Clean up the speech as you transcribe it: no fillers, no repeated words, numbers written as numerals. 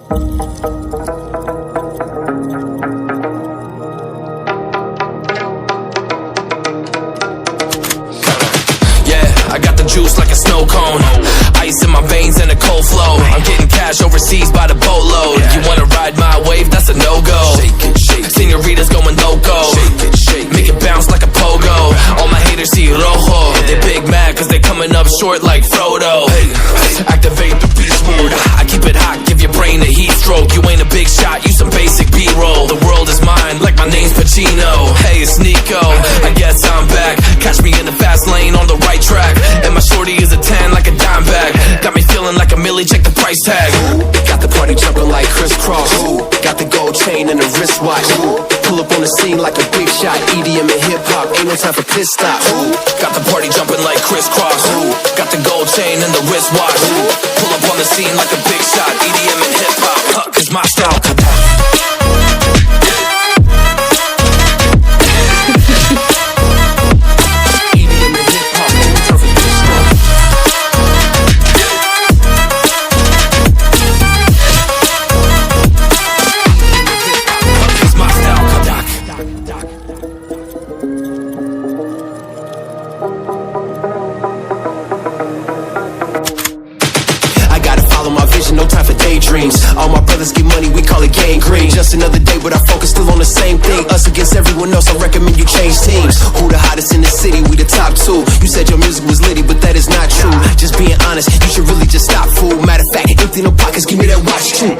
I got the juice like a snow cone, ice in my veins and a cold flow. I'm getting cash overseas by the boatload. You wanna ride my wave? That's a no-go. Senoritas going loco, make it bounce like a pogo. All my haters see rojo, they big mad cause they coming up short like Frodo. Activate the beast mode, I keep it hot, give your brain a heat stroke. You ain't a big shot, you some basic B-roll. The world is mine like my name's Pacino. Hey, it's Nico, I guess I'm back. Catch me in the fast lane on the right track, and my shorty is a 10 like a dime bag. Got me feeling like a milli, check the price tag. Got the party jumping like crisscross. Got the gold chain and the wristwatch. Pull up on the scene like a big shot. EDM and hip-hop, ain't no time for pit stop. Got the party jumping like crisscross. Got the gold chain and the wristwatch. Pull up on the scene like a big shot. EDM and hip-hop, it's my style. No time for daydreams. All my brothers get money, we call it gangrene. Just another day, but our focus still on the same thing. Us against everyone else, I recommend you change teams. Who the hottest in the city? We the top two. You said your music was litty, but that is not true. Just being honest, you should really just stop, fool. Matter of fact, empty no pockets, give me that watch too.